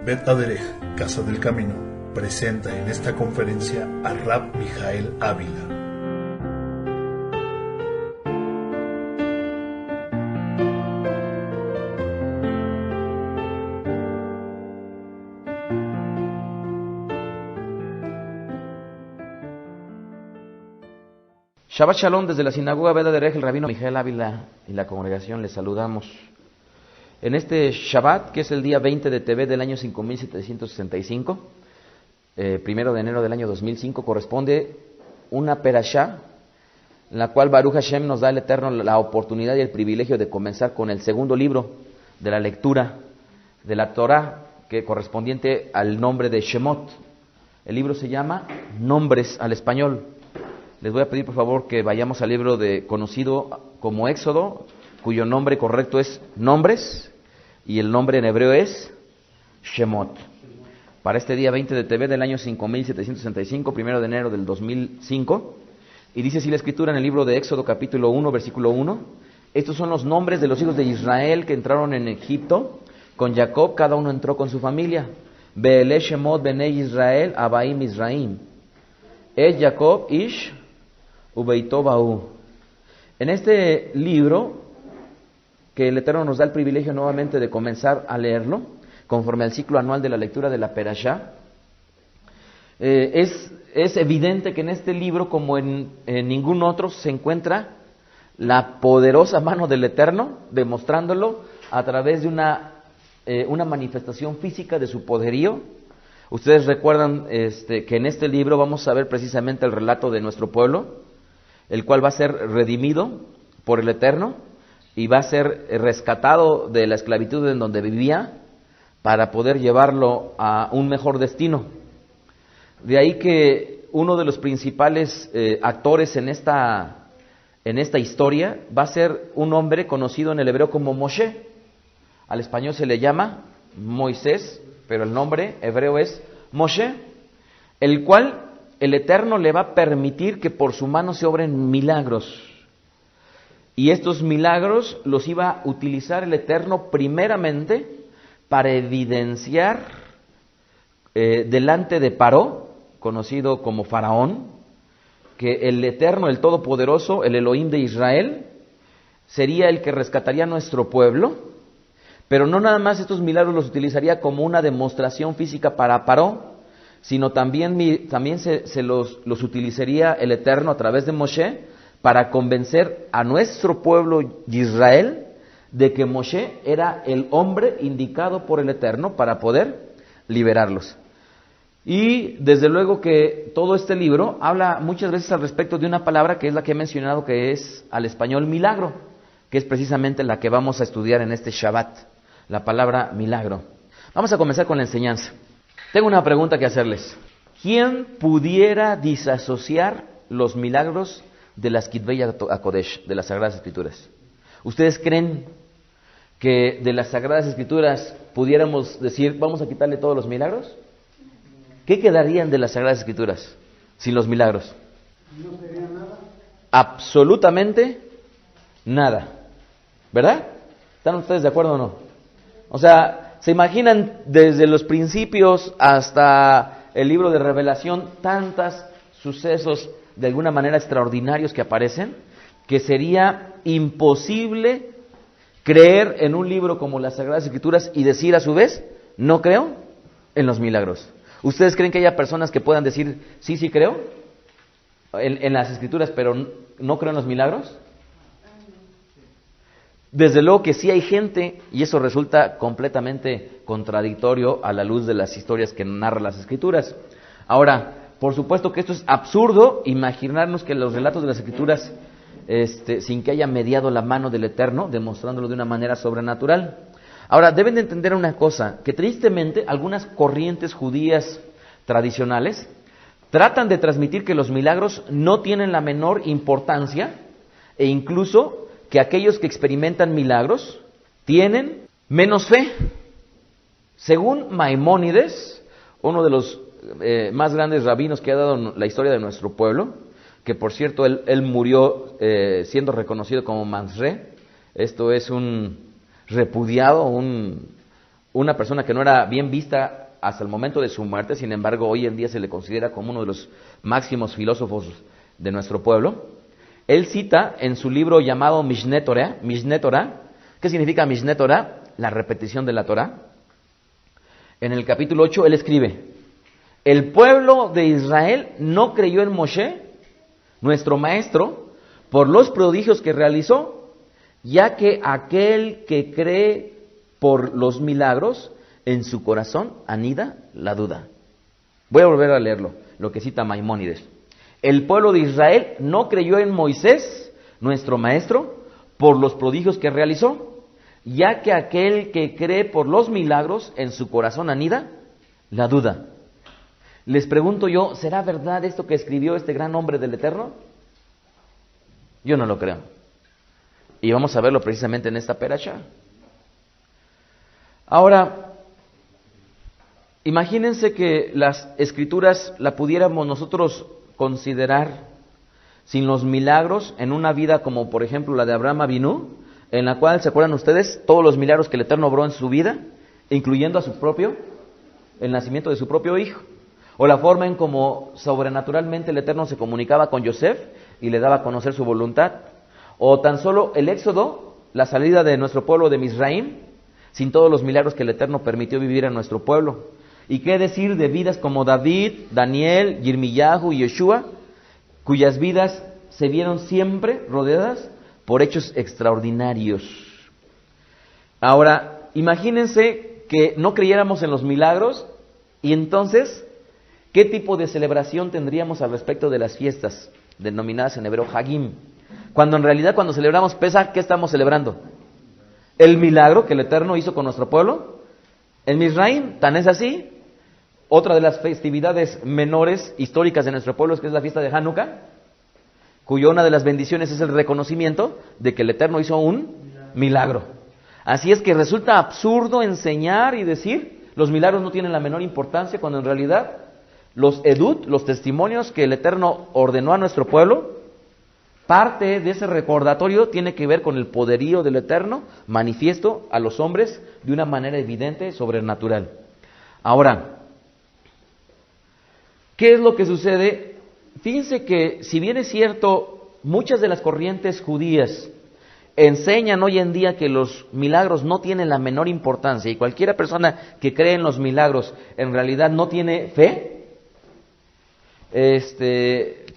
Bet Aderech, Casa del Camino, presenta en esta conferencia a Rab Mijael Ávila. Shabbat Shalom, desde la sinagoga Bet Aderech, el rabino Mijael Ávila y la congregación les saludamos. En este Shabbat, que es el día 20 de Tevet del año 5765, primero de enero del año 2005, corresponde una perashá, en la cual Baruch Hashem nos da el Eterno la oportunidad y el privilegio de comenzar con el segundo libro de la lectura de la Torah, que correspondiente al nombre de Shemot. El libro se llama Nombres al español. Les voy a pedir por favor que vayamos al libro conocido como Éxodo, cuyo nombre correcto es Nombres, y el nombre en hebreo es Shemot. Para este día 20 de Tevet del año 5765, primero de enero del 2005, y dice así la escritura en el libro de Éxodo capítulo 1, versículo 1, estos son los nombres de los hijos de Israel que entraron en Egipto, con Jacob cada uno entró con su familia. Be'ele Shemot Benei Israel Abaim Israim. Es Jacob Ish Ubeito Baú. En este libro, que el Eterno nos da el privilegio nuevamente de comenzar a leerlo, conforme al ciclo anual de la lectura de la Perashá, es evidente que en este libro, como en ningún otro, se encuentra la poderosa mano del Eterno, demostrándolo a través de una manifestación física de su poderío. Ustedes recuerdan que en este libro vamos a ver precisamente el relato de nuestro pueblo, el cual va a ser redimido por el Eterno y va a ser rescatado de la esclavitud en donde vivía para poder llevarlo a un mejor destino. De ahí que uno de los principales actores en esta historia va a ser un hombre conocido en el hebreo como Moshe. Al español se le llama Moisés, pero el nombre hebreo es Moshe, el cual el Eterno le va a permitir que por su mano se obren milagros. Y estos milagros los iba a utilizar el Eterno primeramente para evidenciar delante de Paró, conocido como Faraón, que el Eterno, el Todopoderoso, el Elohim de Israel, sería el que rescataría a nuestro pueblo. Pero no nada más estos milagros los utilizaría como una demostración física para Paró, sino también los utilizaría el Eterno a través de Moshe para convencer a nuestro pueblo de Israel de que Moshe era el hombre indicado por el Eterno para poder liberarlos. Y desde luego que todo este libro habla muchas veces al respecto de una palabra que es la que he mencionado, que es al español milagro, que es precisamente la que vamos a estudiar en este Shabbat, la palabra milagro. Vamos a comenzar con la enseñanza. Tengo una pregunta que hacerles. ¿Quién pudiera disasociar los milagros de las Kitvei HaKodesh, de las Sagradas Escrituras? ¿Ustedes creen que de las Sagradas Escrituras pudiéramos decir, vamos a quitarle todos los milagros? ¿Qué quedarían de las Sagradas Escrituras sin los milagros? No sería nada. Absolutamente nada. ¿Verdad? ¿Están ustedes de acuerdo o no? O sea, ¿se imaginan desde los principios hasta el libro de Revelación tantos sucesos de alguna manera extraordinarios que aparecen, que sería imposible creer en un libro como las Sagradas Escrituras y decir a su vez, no creo en los milagros? ¿Ustedes creen que haya personas que puedan decir, sí creo en las Escrituras, pero no creo en los milagros? Desde luego que sí hay gente, y eso resulta completamente contradictorio a la luz de las historias que narran las Escrituras. Ahora, por supuesto que esto es absurdo, imaginarnos que los relatos de las Escrituras, sin que haya mediado la mano del Eterno, demostrándolo de una manera sobrenatural. Ahora, deben de entender una cosa, que tristemente algunas corrientes judías tradicionales tratan de transmitir que los milagros no tienen la menor importancia, e incluso que aquellos que experimentan milagros tienen menos fe. Según Maimónides, uno de los más grandes rabinos que ha dado la historia de nuestro pueblo, que por cierto él murió siendo reconocido como Mansre, esto es un repudiado, una persona que no era bien vista hasta el momento de su muerte, sin embargo hoy en día se le considera como uno de los máximos filósofos de nuestro pueblo. Él cita en su libro llamado Mishneh Torah. ¿Qué significa Mishneh Torah? La repetición de la Torah. En el capítulo 8 él escribe: el pueblo de Israel no creyó en Moshe, nuestro maestro, por los prodigios que realizó, ya que aquel que cree por los milagros, en su corazón anida la duda. Voy a volver a leerlo, lo que cita Maimónides. El pueblo de Israel no creyó en Moisés, nuestro maestro, por los prodigios que realizó, ya que aquel que cree por los milagros, en su corazón anida la duda. Les pregunto yo, ¿será verdad esto que escribió este gran hombre del Eterno? Yo no lo creo. Y vamos a verlo precisamente en esta perashá. Ahora, imagínense que las escrituras la pudiéramos nosotros considerar sin los milagros en una vida como por ejemplo la de Abraham Avinu, en la cual, ¿se acuerdan ustedes? Todos los milagros que el Eterno obró en su vida, incluyendo el nacimiento de su propio hijo, o la forma en cómo sobrenaturalmente el Eterno se comunicaba con Yosef y le daba a conocer su voluntad, o tan solo el éxodo, la salida de nuestro pueblo de Misraim, sin todos los milagros que el Eterno permitió vivir en nuestro pueblo. ¿Y qué decir de vidas como David, Daniel, Yirmiyahu y Yeshua, cuyas vidas se vieron siempre rodeadas por hechos extraordinarios? Ahora, imagínense que no creyéramos en los milagros y entonces, ¿qué tipo de celebración tendríamos al respecto de las fiestas denominadas en hebreo Hagim? Cuando en realidad cuando celebramos Pesach, ¿qué estamos celebrando? El milagro que el Eterno hizo con nuestro pueblo en Misraim. Tan es así. Otra de las festividades menores históricas de nuestro pueblo es que es la fiesta de Hanukkah, cuya una de las bendiciones es el reconocimiento de que el Eterno hizo un milagro. Así es que resulta absurdo enseñar y decir los milagros no tienen la menor importancia, cuando en realidad los edut, los testimonios que el Eterno ordenó a nuestro pueblo, parte de ese recordatorio tiene que ver con el poderío del Eterno manifiesto a los hombres de una manera evidente, sobrenatural. Ahora, ¿qué es lo que sucede? Fíjense que, si bien es cierto, muchas de las corrientes judías enseñan hoy en día que los milagros no tienen la menor importancia, y cualquiera persona que cree en los milagros en realidad no tiene fe,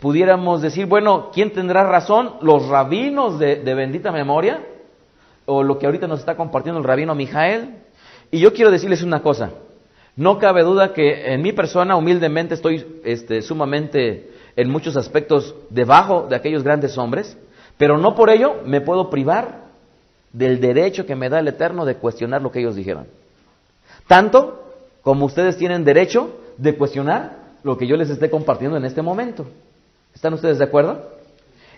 pudiéramos decir, bueno, ¿quién tendrá razón? ¿Los rabinos de bendita memoria? ¿O lo que ahorita nos está compartiendo el rabino Mijael? Y yo quiero decirles una cosa. No cabe duda que en mi persona, humildemente, estoy sumamente, en muchos aspectos, debajo de aquellos grandes hombres, pero no por ello me puedo privar del derecho que me da el Eterno de cuestionar lo que ellos dijeron. Tanto como ustedes tienen derecho de cuestionar lo que yo les esté compartiendo en este momento. ¿Están ustedes de acuerdo?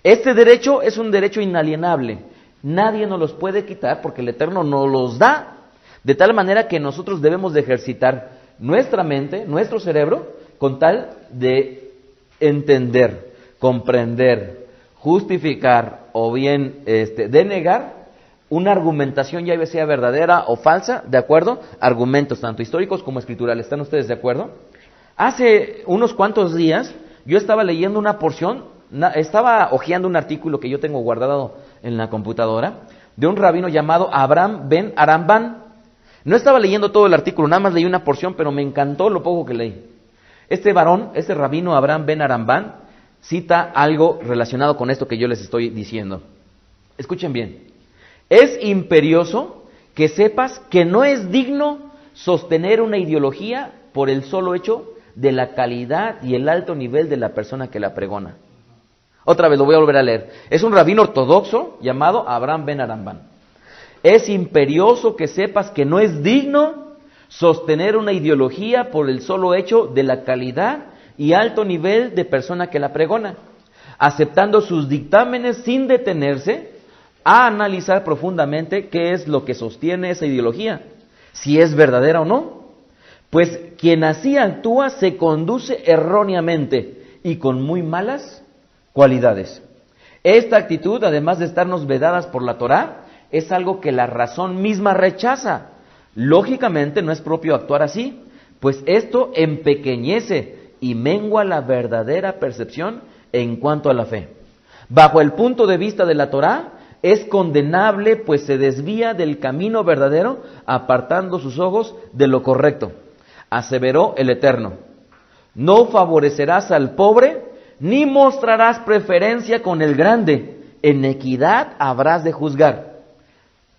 Este derecho es un derecho inalienable. Nadie nos los puede quitar porque el Eterno nos los da. De tal manera que nosotros debemos de ejercitar nuestra mente, nuestro cerebro, con tal de entender, comprender, justificar o bien denegar una argumentación, ya sea verdadera o falsa, ¿de acuerdo? Argumentos tanto históricos como escriturales. ¿Están ustedes de acuerdo? Hace unos cuantos días yo estaba leyendo una porción, estaba hojeando un artículo que yo tengo guardado en la computadora, de un rabino llamado Abraham ben Aramban. No estaba leyendo todo el artículo, nada más leí una porción, pero me encantó lo poco que leí. Este rabino Abraham ben Aramban, cita algo relacionado con esto que yo les estoy diciendo. Escuchen bien. Es imperioso que sepas que no es digno sostener una ideología por el solo hecho de la calidad y el alto nivel de la persona que la pregona. Otra vez lo voy a volver a leer. Es un rabino ortodoxo llamado Abraham ben Aramban. Es imperioso que sepas que no es digno sostener una ideología por el solo hecho de la calidad y alto nivel de persona que la pregona, aceptando sus dictámenes sin detenerse a analizar profundamente qué es lo que sostiene esa ideología, si es verdadera o no. Pues quien así actúa se conduce erróneamente y con muy malas cualidades. Esta actitud, además de estarnos vedadas por la Torá, es algo que la razón misma rechaza. Lógicamente no es propio actuar así, pues esto empequeñece y mengua la verdadera percepción en cuanto a la fe. Bajo el punto de vista de la Torá, es condenable, pues se desvía del camino verdadero, apartando sus ojos de lo correcto. Aseveró el Eterno: no favorecerás al pobre, ni mostrarás preferencia con el grande, en equidad habrás de juzgar.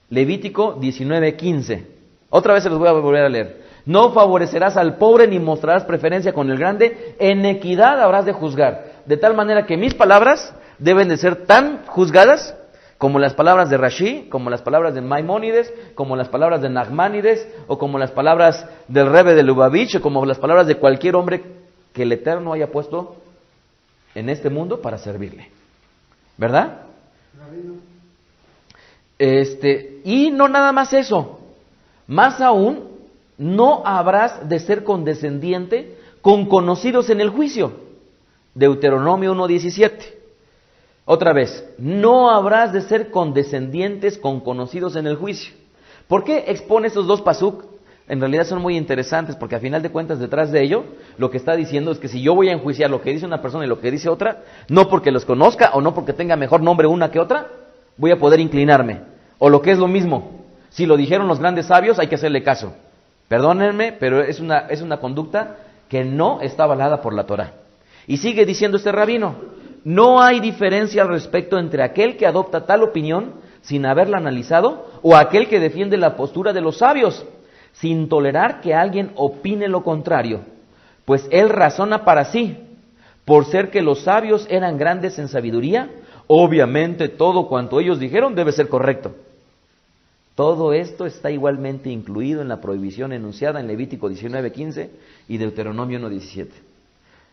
Levítico 19:15. Otra vez se los voy a volver a leer. No favorecerás al pobre, ni mostrarás preferencia con el grande, en equidad habrás de juzgar. De tal manera que mis palabras deben de ser tan juzgadas como las palabras de Rashi, como las palabras de Maimónides, como las palabras de Nachmanides, o como las palabras del Rebbe de Lubavitch, o como las palabras de cualquier hombre que el Eterno haya puesto en este mundo para servirle. ¿Verdad? Y no nada más eso. Más aún, no habrás de ser condescendiente con conocidos en el juicio. Deuteronomio 1:17. Otra vez, no habrás de ser condescendientes con conocidos en el juicio. ¿Por qué expone estos dos pasuk? En realidad son muy interesantes, porque a final de cuentas detrás de ello, lo que está diciendo es que si yo voy a enjuiciar lo que dice una persona y lo que dice otra, no porque los conozca o no porque tenga mejor nombre una que otra, voy a poder inclinarme. O lo que es lo mismo, si lo dijeron los grandes sabios, hay que hacerle caso. Perdónenme, pero es una conducta que no está avalada por la Torá. Y sigue diciendo este rabino: no hay diferencia al respecto entre aquel que adopta tal opinión sin haberla analizado o aquel que defiende la postura de los sabios sin tolerar que alguien opine lo contrario, pues él razona para sí. Por ser que los sabios eran grandes en sabiduría, obviamente todo cuanto ellos dijeron debe ser correcto. Todo esto está igualmente incluido en la prohibición enunciada en Levítico 19:15 y Deuteronomio 1:17.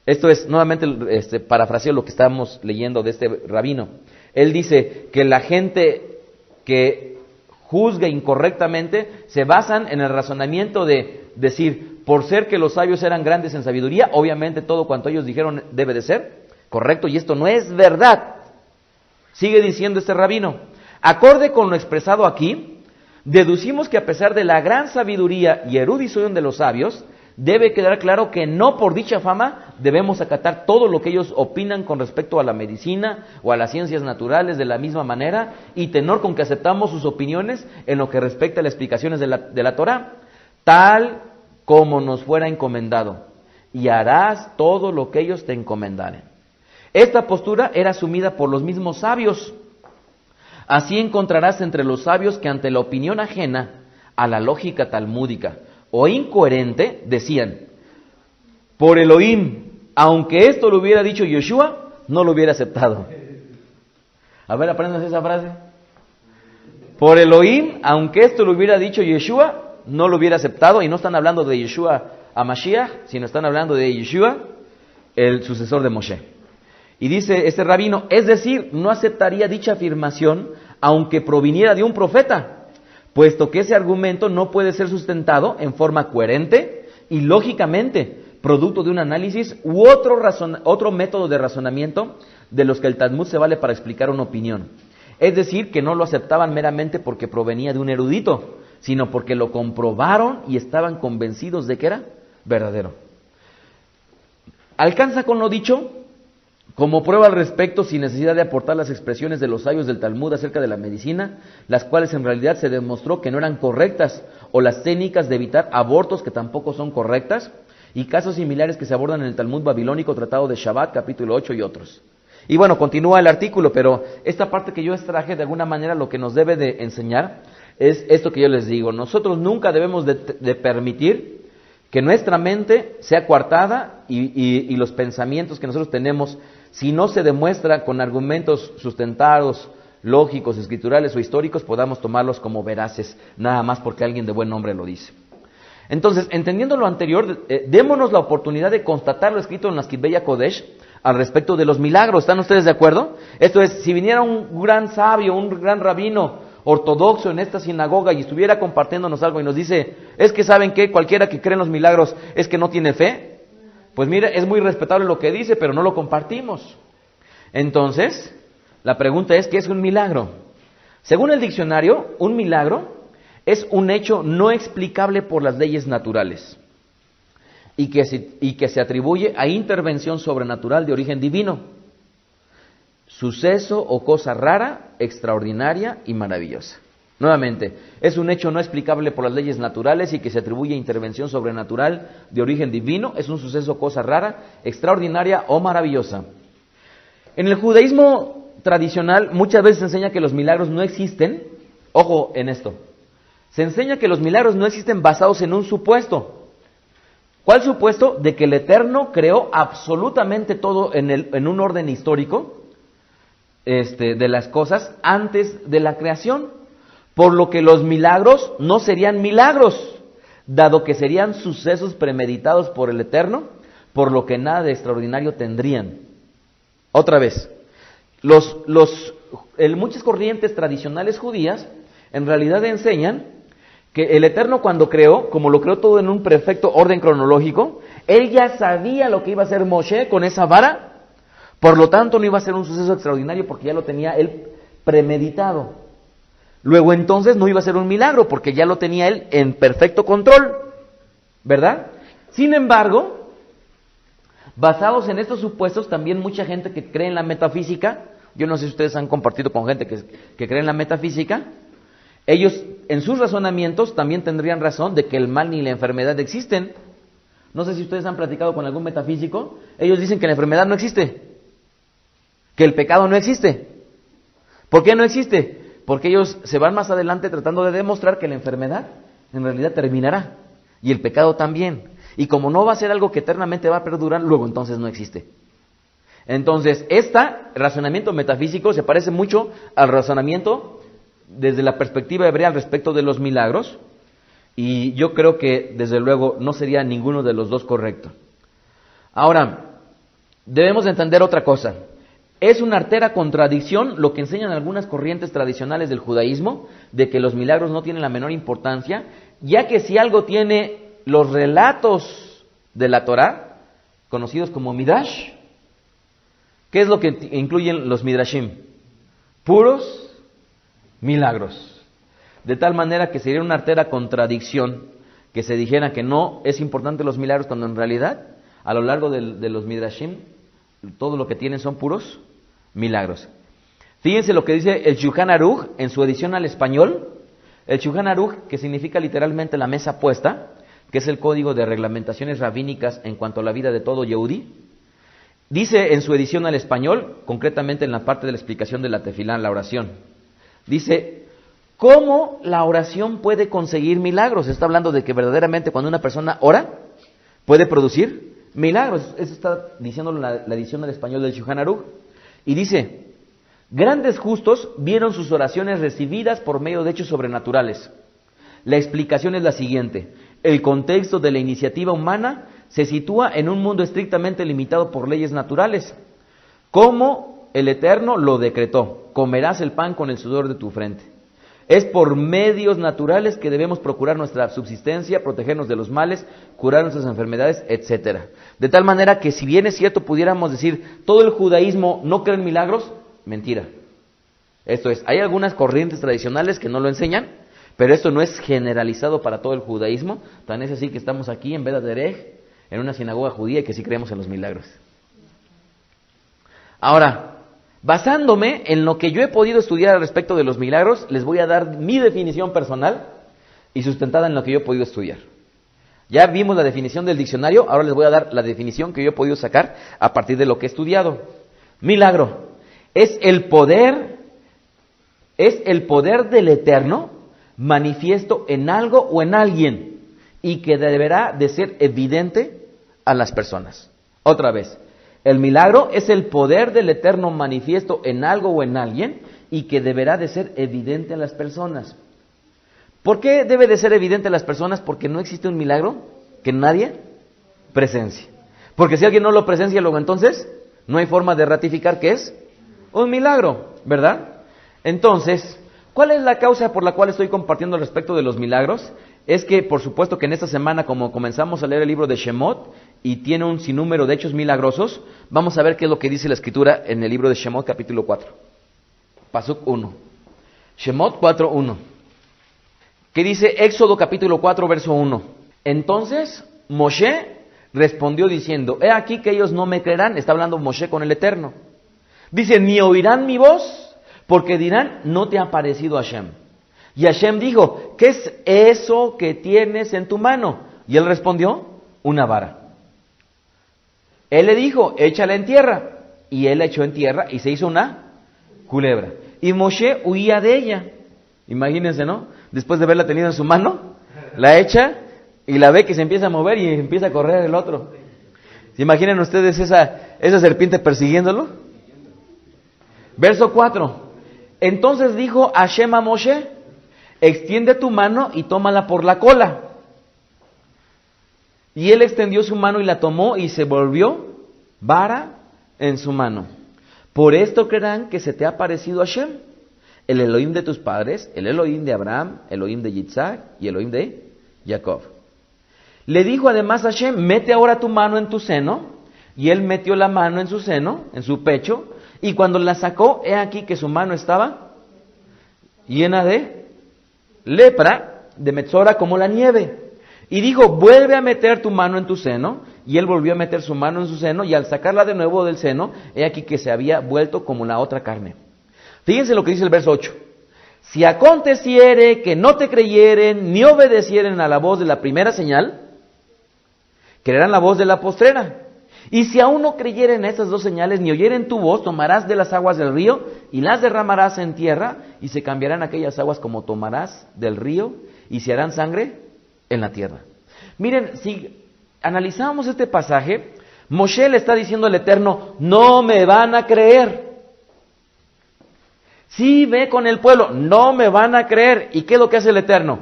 Esto es, nuevamente, parafraseo lo que estamos leyendo de este rabino. Él dice que la gente que juzga incorrectamente se basan en el razonamiento de decir, por ser que los sabios eran grandes en sabiduría, obviamente todo cuanto ellos dijeron debe de ser correcto, y esto no es verdad. Sigue diciendo este rabino: acorde con lo expresado aquí, deducimos que a pesar de la gran sabiduría y erudición de los sabios, debe quedar claro que no por dicha fama debemos acatar todo lo que ellos opinan con respecto a la medicina o a las ciencias naturales de la misma manera, y tenor con que aceptamos sus opiniones en lo que respecta a las explicaciones de la Torá, tal como nos fuera encomendado, y harás todo lo que ellos te encomendaren. Esta postura era asumida por los mismos sabios. Así encontrarás entre los sabios que ante la opinión ajena a la lógica talmúdica o incoherente, decían: por Elohim, aunque esto lo hubiera dicho Yeshua, no lo hubiera aceptado. A ver, aprendan esa frase. Por Elohim, aunque esto lo hubiera dicho Yeshua, no lo hubiera aceptado. Y no están hablando de Yeshua a Mashiach, sino están hablando de Yeshua, el sucesor de Moshe. Y dice este rabino, es decir, no aceptaría dicha afirmación aunque proviniera de un profeta, puesto que ese argumento no puede ser sustentado en forma coherente y lógicamente, producto de un análisis u otro método de razonamiento de los que el Talmud se vale para explicar una opinión. Es decir, que no lo aceptaban meramente porque provenía de un erudito, sino porque lo comprobaron y estaban convencidos de que era verdadero. Alcanza con lo dicho como prueba al respecto, sin necesidad de aportar las expresiones de los sabios del Talmud acerca de la medicina, las cuales en realidad se demostró que no eran correctas, o las técnicas de evitar abortos que tampoco son correctas, y casos similares que se abordan en el Talmud babilónico, Tratado de Shabbat, capítulo 8 y otros. Y bueno, continúa el artículo, pero esta parte que yo extraje, de alguna manera lo que nos debe de enseñar es esto que yo les digo. Nosotros nunca debemos de permitir que nuestra mente sea coartada y los pensamientos que nosotros tenemos, si no se demuestra con argumentos sustentados, lógicos, escriturales o históricos, podamos tomarlos como veraces, nada más porque alguien de buen nombre lo dice. Entonces, entendiendo lo anterior, démonos la oportunidad de constatar lo escrito en la Skibbeya Kodesh al respecto de los milagros. ¿Están ustedes de acuerdo? Esto es, si viniera un gran sabio, un gran rabino ortodoxo en esta sinagoga y estuviera compartiéndonos algo y nos dice, es que ¿saben qué? Cualquiera que cree en los milagros es que no tiene fe. Pues mira, es muy respetable lo que dice, pero no lo compartimos. Entonces, la pregunta es, ¿qué es un milagro? Según el diccionario, un milagro es un hecho no explicable por las leyes naturales y que se atribuye a intervención sobrenatural de origen divino, suceso o cosa rara, extraordinaria y maravillosa. Nuevamente, es un hecho no explicable por las leyes naturales y que se atribuye a intervención sobrenatural de origen divino, es un suceso o cosa rara, extraordinaria o maravillosa. En el judaísmo tradicional muchas veces se enseña que los milagros no existen. Ojo en esto. Se enseña que los milagros no existen basados en un supuesto. ¿Cuál supuesto? De que el Eterno creó absolutamente todo en un orden histórico de las cosas antes de la creación. Por lo que los milagros no serían milagros, dado que serían sucesos premeditados por el Eterno, por lo que nada de extraordinario tendrían. Otra vez, muchas corrientes tradicionales judías en realidad enseñan que el Eterno cuando creó, como lo creó todo en un perfecto orden cronológico, Él ya sabía lo que iba a hacer Moshe con esa vara, por lo tanto no iba a ser un suceso extraordinario porque ya lo tenía Él premeditado. Luego entonces no iba a ser un milagro porque ya lo tenía Él en perfecto control, ¿verdad? Sin embargo, basados en estos supuestos, también mucha gente que cree en la metafísica, yo no sé si ustedes han compartido con gente que cree en la metafísica, ellos en sus razonamientos también tendrían razón de que el mal ni la enfermedad existen. No sé si ustedes han platicado con algún metafísico, ellos dicen que la enfermedad no existe, que el pecado no existe. ¿Por qué no existe? Porque ellos se van más adelante tratando de demostrar que la enfermedad en realidad terminará y el pecado también. Y como no va a ser algo que eternamente va a perdurar, luego entonces no existe. Entonces, este razonamiento metafísico se parece mucho al razonamiento desde la perspectiva hebrea al respecto de los milagros, y yo creo que desde luego no sería ninguno de los dos correcto. Ahora, debemos entender otra cosa. Es una artera contradicción lo que enseñan algunas corrientes tradicionales del judaísmo, de que los milagros no tienen la menor importancia, ya que si algo tiene los relatos de la Torá, conocidos como Midrash, ¿qué es lo que incluyen los Midrashim? Puros milagros. De tal manera que sería una artera contradicción que se dijera que no es importante los milagros, cuando en realidad, a lo largo de los Midrashim, todo lo que tienen son puros milagros. Fíjense lo que dice el Shulchan Aruch en su edición al español. El Shulchan Aruch, que significa literalmente la mesa puesta, que es el código de reglamentaciones rabínicas en cuanto a la vida de todo Yehudí, dice en su edición al español, concretamente en la parte de la explicación de la tefilá, la oración, dice: ¿cómo la oración puede conseguir milagros? Está hablando de que verdaderamente cuando una persona ora, puede producir milagros. Eso está diciendo la edición al español del Shulchan Aruch. Y dice: grandes justos vieron sus oraciones recibidas por medio de hechos sobrenaturales. La explicación es la siguiente: el contexto de la iniciativa humana se sitúa en un mundo estrictamente limitado por leyes naturales. Como el Eterno lo decretó: comerás el pan con el sudor de tu frente. Es por medios naturales que debemos procurar nuestra subsistencia, protegernos de los males, curar nuestras enfermedades, etcétera. De tal manera que, si bien es cierto, pudiéramos decir, todo el judaísmo no cree en milagros, mentira. Esto es, hay algunas corrientes tradicionales que no lo enseñan, pero esto no es generalizado para todo el judaísmo. Tan es así que estamos aquí en Beda Derech, en una sinagoga judía, y que sí creemos en los milagros. Ahora, basándome en lo que yo he podido estudiar al respecto de los milagros, les voy a dar mi definición personal y sustentada en lo que yo he podido estudiar. Ya vimos la definición del diccionario, ahora les voy a dar la definición que yo he podido sacar a partir de lo que he estudiado. Milagro es el poder del Eterno manifiesto en algo o en alguien y que deberá de ser evidente a las personas. Otra vez. El milagro es el poder del Eterno manifiesto en algo o en alguien y que deberá de ser evidente a las personas. ¿Por qué debe de ser evidente a las personas? Porque no existe un milagro que nadie presencie. Porque si alguien no lo presencia, luego entonces no hay forma de ratificar que es un milagro, ¿verdad? Entonces, ¿cuál es la causa por la cual estoy compartiendo al respecto de los milagros? Es que, por supuesto, que en esta semana, como comenzamos a leer el libro de Shemot, y tiene un sinnúmero de hechos milagrosos, vamos a ver qué es lo que dice la Escritura en el libro de Shemot, capítulo 4. Pasuk 1. Shemot 4:1. que dice Éxodo capítulo 4, verso 1. Entonces Moshe respondió diciendo, he aquí que ellos no me creerán, está hablando Moshe con el Eterno. Dice, ni oirán mi voz, porque dirán, no te ha parecido Hashem. Y Hashem dijo, ¿qué es eso que tienes en tu mano? Y él respondió, una vara. Él le dijo, échala en tierra. Y él la echó en tierra y se hizo una culebra. Y Moshe huía de ella. Imagínense, ¿no? Después de haberla tenido en su mano, la echa y la ve que se empieza a mover y empieza a correr el otro. ¿Se imaginan ustedes esa serpiente persiguiéndolo? Verso 4. Entonces dijo Hashem a Moshe, extiende tu mano y tómala por la cola. Y él extendió su mano y la tomó y se volvió vara en su mano. Por esto creerán que se te ha parecido Hashem, el Elohim de tus padres, el Elohim de Abraham, el Elohim de Yitzhak y el Elohim de Jacob. Le dijo además a Hashem, mete ahora tu mano en tu seno. Y él metió la mano en su seno, en su pecho, y cuando la sacó, he aquí que su mano estaba llena de lepra, de metzora como la nieve. Y dijo, vuelve a meter tu mano en tu seno. Y él volvió a meter su mano en su seno, y al sacarla de nuevo del seno, he aquí que se había vuelto como la otra carne. Fíjense lo que dice el verso 8. Si aconteciere que no te creyeren, ni obedecieren a la voz de la primera señal, creerán la voz de la postrera. Y si aún no creyeren a estas dos señales, ni oyeren tu voz, tomarás de las aguas del río, y las derramarás en tierra, y se cambiarán aquellas aguas como tomarás del río, y se harán sangre en la tierra. Miren, si analizamos este pasaje, Moshe le está diciendo al Eterno, no me van a creer. Sí, ve con el pueblo, no me van a creer. ¿Y qué es lo que hace el Eterno?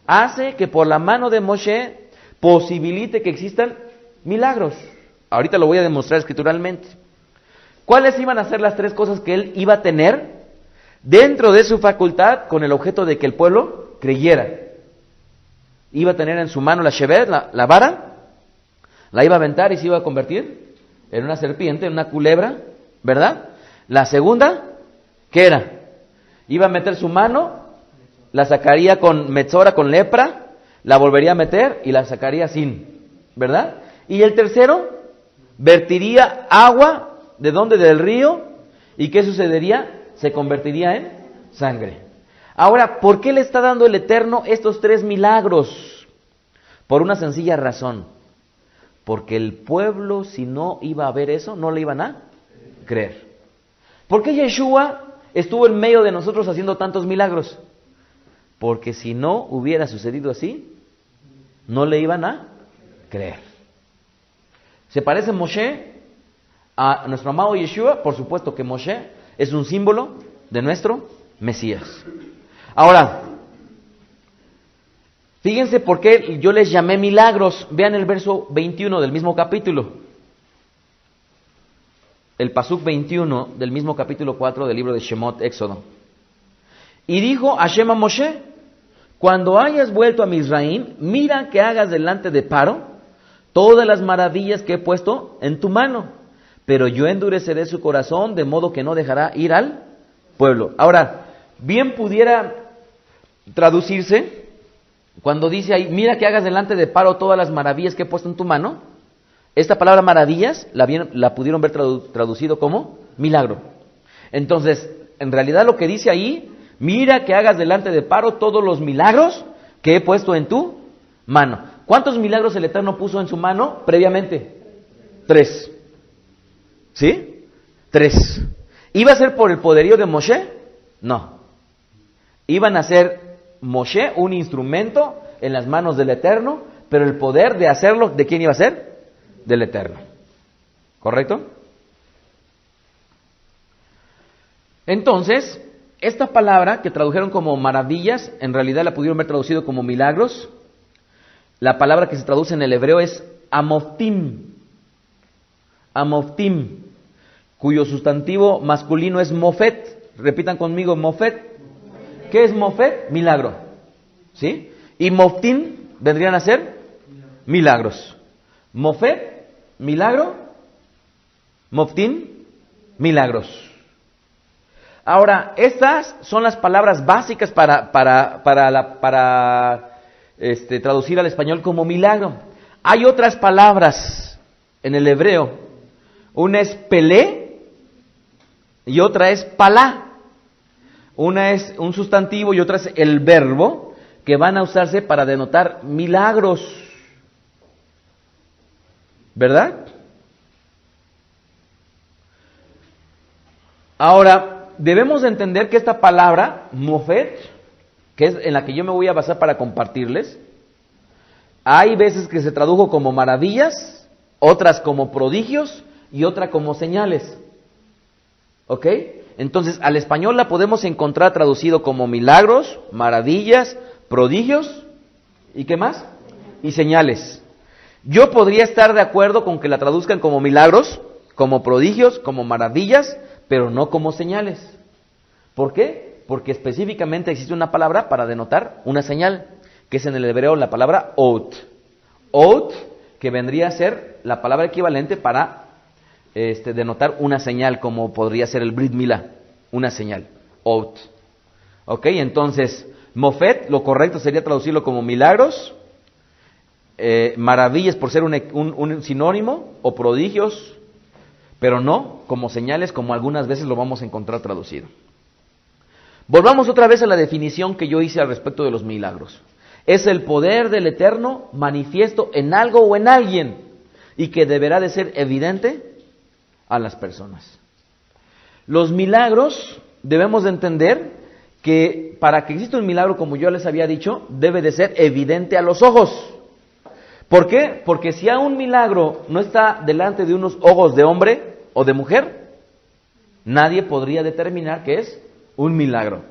Hace que por la mano de Moshe posibilite que existan milagros. Ahorita lo voy a demostrar escrituralmente. ¿Cuáles iban a ser las tres cosas que él iba a tener dentro de su facultad con el objeto de que el pueblo creyera? Iba a tener en su mano la shevet, la vara, la iba a aventar y se iba a convertir en una serpiente, en una culebra, ¿verdad? La segunda, ¿qué era? Iba a meter su mano, la sacaría con metzora, con lepra, la volvería a meter y la sacaría sin, ¿verdad? Y el tercero, vertiría agua, ¿de dónde? Del río, ¿y qué sucedería? Se convertiría en sangre. Ahora, ¿por qué le está dando el Eterno estos tres milagros? Por una sencilla razón. Porque el pueblo, si no iba a ver eso, no le iban a creer. ¿Por qué Yeshua estuvo en medio de nosotros haciendo tantos milagros? Porque si no hubiera sucedido así, no le iban a creer. ¿Se parece Moshe a nuestro amado Yeshua? Por supuesto que Moshe es un símbolo de nuestro Mesías. Ahora, fíjense por qué yo les llamé milagros. Vean el verso 21 del mismo capítulo. El pasuk 21 del mismo capítulo 4 del libro de Shemot, Éxodo. Y dijo Hashem a Moshe, cuando hayas vuelto a Mizraim, mira que hagas delante de Paro todas las maravillas que he puesto en tu mano, pero yo endureceré su corazón de modo que no dejará ir al pueblo. Ahora, bien pudiera traducirse cuando dice ahí, mira que hagas delante de Paro todas las maravillas que he puesto en tu mano. Esta palabra maravillas la pudieron ver traducido como milagro. Entonces, en realidad lo que dice ahí, mira que hagas delante de Paro todos los milagros que he puesto en tu mano. ¿Cuántos milagros el Eterno puso en su mano previamente? 3. ¿Sí? 3. ¿Iba a ser por el poderío de Moshe? No. Iban a ser Moshe un instrumento en las manos del Eterno, pero el poder de hacerlo, ¿de quién iba a ser? Del Eterno. ¿Correcto? Entonces, esta palabra que tradujeron como maravillas, en realidad la pudieron ver traducido como milagros. La palabra que se traduce en el hebreo es amoftim. Amoftim, cuyo sustantivo masculino es mofet. Repitan conmigo, mofet. ¿Qué es mofet? Milagro. ¿Sí? Y moftim vendrían a ser milagros. Mofet, milagro. Moftim, milagros. Ahora, estas son las palabras básicas para traducir al español como milagro. Hay otras palabras en el hebreo. Una es pelé y otra es palá. Una es un sustantivo y otra es el verbo, que van a usarse para denotar milagros. ¿Verdad? Ahora, debemos de entender que esta palabra, mofet, que es en la que yo me voy a basar para compartirles, hay veces que se tradujo como maravillas, otras como prodigios y otra como señales. ¿Ok? Entonces, al español la podemos encontrar traducido como milagros, maravillas, prodigios, ¿y qué más? Y señales. Yo podría estar de acuerdo con que la traduzcan como milagros, como prodigios, como maravillas, pero no como señales. ¿Por qué? Porque específicamente existe una palabra para denotar una señal, que es en el hebreo la palabra ot. Ot, que vendría a ser la palabra equivalente para denotar una señal, como podría ser el Brit Milá, una señal, ot. ¿Ok? Entonces, mofet, lo correcto sería traducirlo como milagros, maravillas por ser un sinónimo, o prodigios, pero no como señales, como algunas veces lo vamos a encontrar traducido. Volvamos otra vez a la definición que yo hice al respecto de los milagros. Es el poder del Eterno manifiesto en algo o en alguien, y que deberá de ser evidente a las personas. Los milagros, debemos de entender que para que exista un milagro, como yo les había dicho, debe de ser evidente a los ojos. ¿Por qué? Porque si a un milagro no está delante de unos ojos de hombre o de mujer, nadie podría determinar que es un milagro.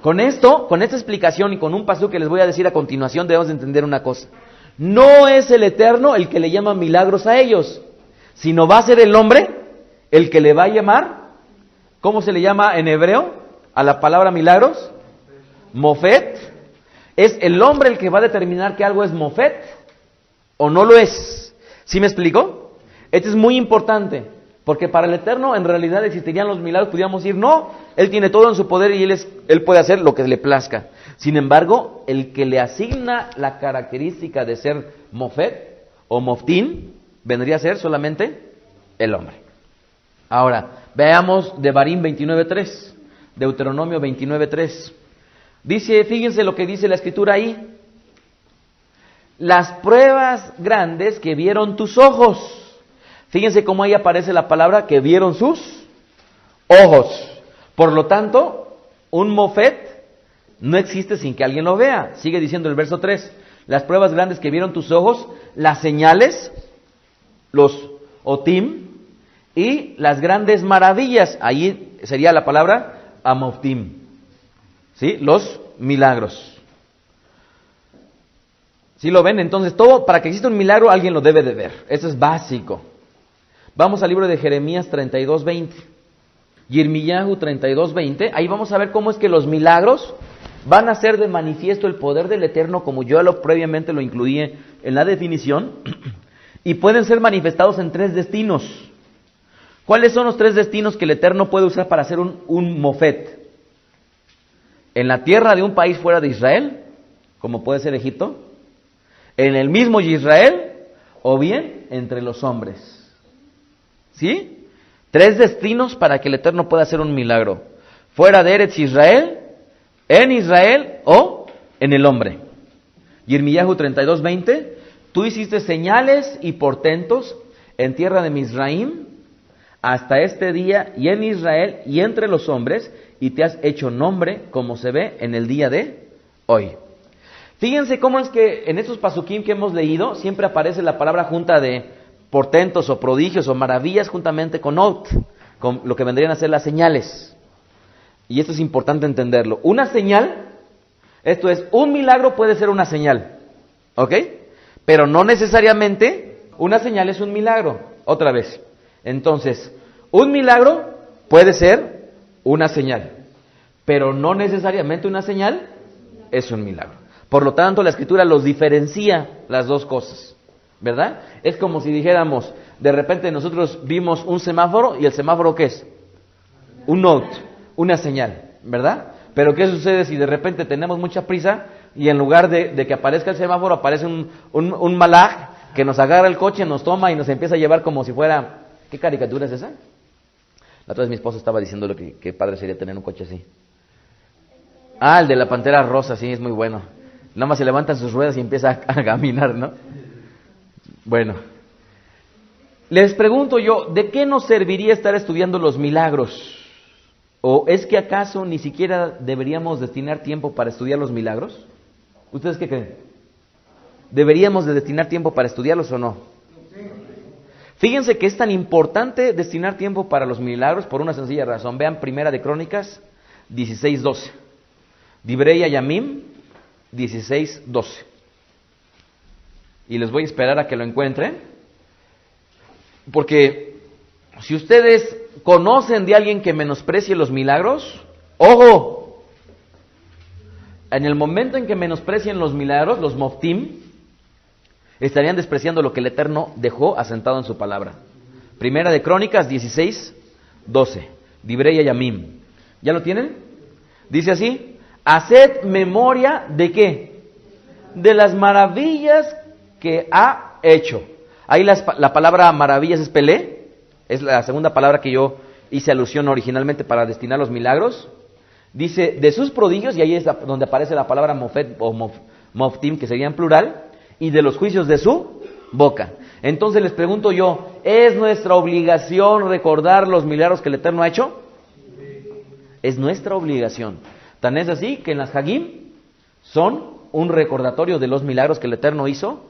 Con esta explicación y con un pasaje que les voy a decir a continuación, debemos de entender una cosa. No es el Eterno el que le llama milagros a ellos, sino va a ser el hombre el que le va a llamar. ¿Cómo se le llama en hebreo a la palabra milagros? Mofet. Es el hombre el que va a determinar que algo es mofet o no lo es. ¿Sí me explico? Esto es muy importante, porque para el Eterno en realidad existirían los milagros, podríamos decir, no, Él tiene todo en su poder y Él puede hacer lo que le plazca. Sin embargo, el que le asigna la característica de ser mofet o moftín, vendría a ser solamente el hombre. Ahora, veamos Devarim 29.3, Deuteronomio 29.3. Dice, fíjense lo que dice la escritura ahí. Las pruebas grandes que vieron tus ojos. Fíjense cómo ahí aparece la palabra que vieron sus ojos. Por lo tanto, un mofet no existe sin que alguien lo vea. Sigue diciendo el verso 3. Las pruebas grandes que vieron tus ojos, las señales, los otim, y las grandes maravillas. Ahí sería la palabra amoftim. ¿Sí? Los milagros. ¿Sí lo ven? Entonces, todo, para que exista un milagro, alguien lo debe de ver. Eso es básico. Vamos al libro de Jeremías 32:20. Yirmiyahu 32:20. Ahí vamos a ver cómo es que los milagros van a hacer de manifiesto el poder del Eterno, como yo previamente lo incluí en la definición, y pueden ser manifestados en 3 destinos. ¿Cuáles son los 3 destinos que el Eterno puede usar para hacer un mofet? En la tierra de un país fuera de Israel, como puede ser Egipto, en el mismo Israel, o bien entre los hombres. ¿Sí? 3 destinos para que el Eterno pueda hacer un milagro. Fuera de Eretz Israel, en Israel o en el hombre. Yirmiyahu 32:20. Tú hiciste señales y portentos en tierra de Mizraim hasta este día, y en Israel y entre los hombres, y te has hecho nombre, como se ve en el día de hoy. Fíjense cómo es que en estos pasukim que hemos leído siempre aparece la palabra junta de portentos o prodigios o maravillas juntamente con ot, con lo que vendrían a ser las señales. Y esto es importante entenderlo. Una señal, esto es, un milagro puede ser una señal, ¿ok? Pero no necesariamente una señal es un milagro. Otra vez. Entonces, un milagro puede ser una señal, pero no necesariamente una señal es un milagro. Por lo tanto, la Escritura los diferencia las dos cosas, ¿verdad? Es como si dijéramos, de repente nosotros vimos un semáforo, y el semáforo ¿qué es? Un note. una señal, ¿verdad? Pero ¿qué sucede si de repente tenemos mucha prisa y en lugar de que aparezca el semáforo aparece un malaj que nos agarra el coche, nos toma y nos empieza a llevar como si fuera... ¿Qué caricatura es esa? La otra vez mi esposo estaba diciendo que padre sería tener un coche así. Ah, el de la Pantera Rosa, sí, es muy bueno. Nada más se levantan sus ruedas y empieza a caminar, ¿no? Bueno, les pregunto yo, ¿de qué nos serviría estar estudiando los milagros? ¿O es que acaso ni siquiera deberíamos destinar tiempo para estudiar los milagros? ¿Ustedes qué creen? ¿Deberíamos de destinar tiempo para estudiarlos o no? Fíjense que es tan importante destinar tiempo para los milagros por una sencilla razón. Vean Primera de Crónicas 16:12. Divrei Yamim 16:12. Y les voy a esperar a que lo encuentren, porque si ustedes conocen de alguien que menosprecie los milagros, ¡ojo! En el momento en que menosprecien los milagros, los moftim, estarían despreciando lo que el Eterno dejó asentado en su palabra. Primera de Crónicas 16:12. Divrei Yamim. ¿Ya lo tienen? Dice así: haced memoria de ¿qué? De las maravillas que ha hecho. Ahí la palabra maravillas es pelé, es la segunda palabra que yo hice alusión originalmente para destinar los milagros. Dice, de sus prodigios, y ahí es donde aparece la palabra mofet o moftim, que sería en plural, y de los juicios de su boca. Entonces les pregunto yo, ¿es nuestra obligación recordar los milagros que el Eterno ha hecho? Es nuestra obligación. Tan es así que en las Hagim son un recordatorio de los milagros que el Eterno hizo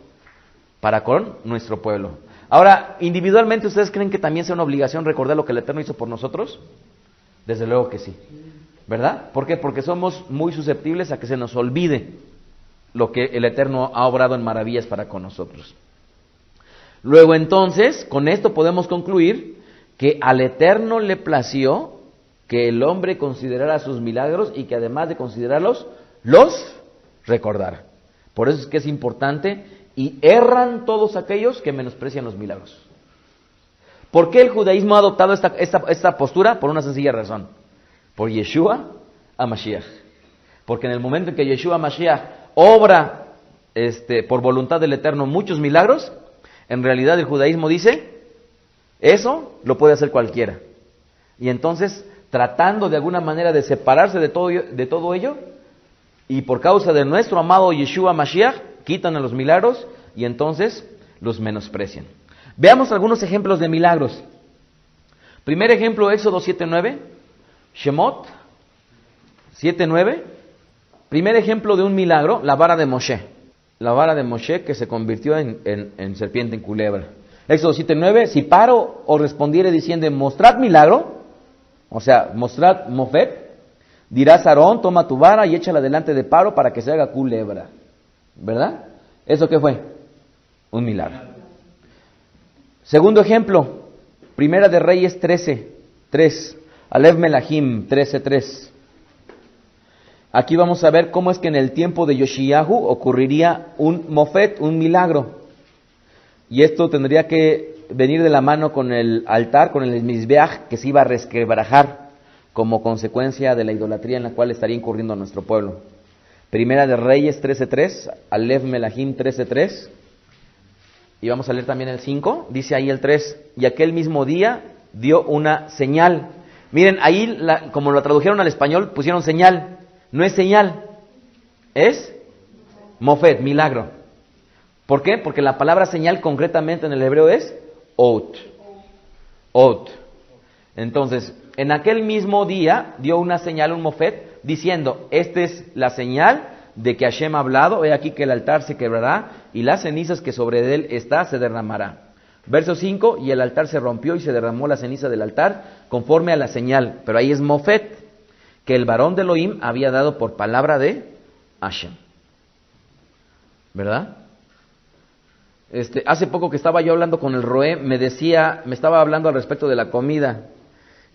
para con nuestro pueblo. Ahora, individualmente, ¿ustedes creen que también sea una obligación recordar lo que el Eterno hizo por nosotros? Desde luego que sí, ¿verdad? ¿Por qué? Porque somos muy susceptibles a que se nos olvide lo que el Eterno ha obrado en maravillas para con nosotros. Luego entonces, con esto podemos concluir que al Eterno le plació que el hombre considerara sus milagros y que además de considerarlos, los recordara. Por eso es que es importante, y erran todos aquellos que menosprecian los milagros. ¿Por qué el judaísmo ha adoptado esta postura? Por una sencilla razón. Por Yeshua HaMashiach. Porque en el momento en que Yeshua HaMashiach obra por voluntad del Eterno muchos milagros, en realidad el judaísmo dice, eso lo puede hacer cualquiera. Y entonces, tratando de alguna manera de separarse de todo ello, y por causa de nuestro amado Yeshua HaMashiach, quitan a los milagros y entonces los menosprecian. Veamos algunos ejemplos de milagros. Primer ejemplo, Éxodo 7:9, Shemot 7:9. Primer ejemplo de un milagro, la vara de Moshe. La vara de Moshe que se convirtió en serpiente, en culebra. Éxodo 7:9, si Paro os respondiere diciendo, mostrad milagro, o sea, mostrad mofet, dirás a Aarón, toma tu vara y échala delante de Paro para que se haga culebra. ¿Verdad? ¿Eso qué fue? Un milagro. Segundo ejemplo, Primera de Reyes 13:3, Alev Melahim 13:3. Aquí vamos a ver cómo es que en el tiempo de Yoshiyahu ocurriría un mofet, un milagro. Y esto tendría que venir de la mano con el altar, con el Mizbeach, que se iba a resquebrajar como consecuencia de la idolatría en la cual estaría incurriendo nuestro pueblo. Primera de Reyes 13:3, Alev Melahim 13:3. Y vamos a leer también el 5. Dice ahí el 3. Y aquel mismo día dio una señal. Miren, ahí como lo tradujeron al español, pusieron señal. No es señal, es mofet, milagro. ¿Por qué? Porque la palabra señal concretamente en el hebreo es ot. Ot. Entonces, en aquel mismo día dio una señal, un mofet, diciendo, esta es la señal de que Hashem ha hablado, he aquí que el altar se quebrará y las cenizas que sobre él está se derramará. Verso 5, y el altar se rompió y se derramó la ceniza del altar conforme a la señal, pero ahí es mofet, que el varón de Elohim había dado por palabra de Hashem. ¿Verdad? Hace poco que estaba yo hablando con el Roé, me estaba hablando al respecto de la comida.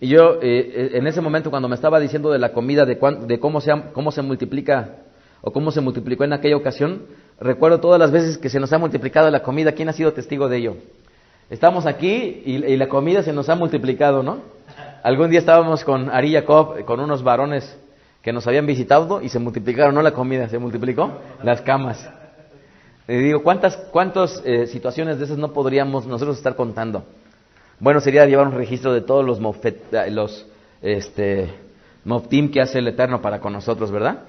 Y yo, en ese momento cuando me estaba diciendo de la comida, de cómo se multiplica, o cómo se multiplicó en aquella ocasión, recuerdo todas las veces que se nos ha multiplicado la comida. ¿Quién ha sido testigo de ello? Estamos aquí y la comida se nos ha multiplicado, ¿no? Algún día estábamos con Ari y Jacob, con unos varones que nos habían visitado y se multiplicaron, no la comida, se multiplicó las camas. Y digo, ¿cuántas situaciones de esas no podríamos nosotros estar contando? Bueno, sería llevar un registro de todos los moftim que hace el Eterno para con nosotros, ¿verdad?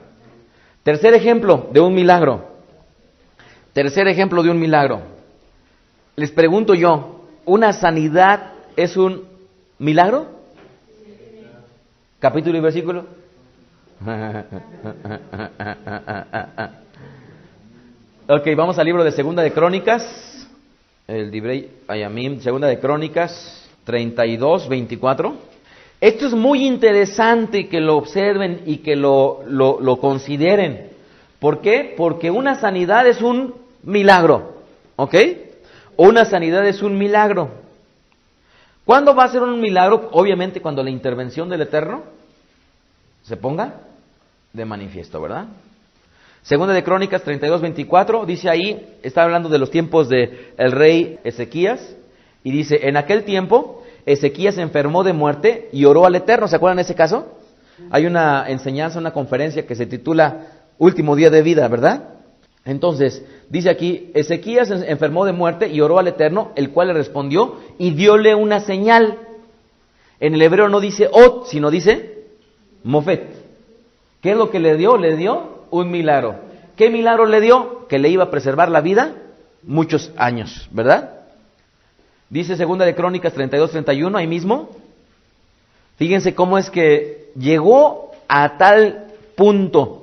Tercer ejemplo de un milagro. Les pregunto yo, ¿una sanidad es un milagro? Capítulo y versículo. Ok, vamos al libro de Segunda de Crónicas, el Divrei Hayamim, Segunda de Crónicas 32, 24. Esto es muy interesante que lo observen y que lo consideren. ¿Por qué? Porque una sanidad es un milagro, ¿ok? Una sanidad es un milagro. ¿Cuándo va a ser un milagro? Obviamente cuando la intervención del Eterno se ponga de manifiesto, ¿verdad? Segunda de Crónicas 32, 24, dice ahí, está hablando de los tiempos del rey Ezequías, y dice, en aquel tiempo Ezequías se enfermó de muerte y oró al Eterno. ¿Se acuerdan de ese caso? Hay una enseñanza, una conferencia que se titula Último día de vida, ¿verdad? Entonces, dice aquí, Ezequías se enfermó de muerte y oró al Eterno, el cual le respondió y diole una señal. En el hebreo no dice ot, sino dice mofet. ¿Qué es lo que le dio? Le dio un milagro. ¿Qué milagro le dio? Que le iba a preservar la vida muchos años, ¿verdad? Dice Segunda de Crónicas 32, 31, ahí mismo. Fíjense cómo es que llegó a tal punto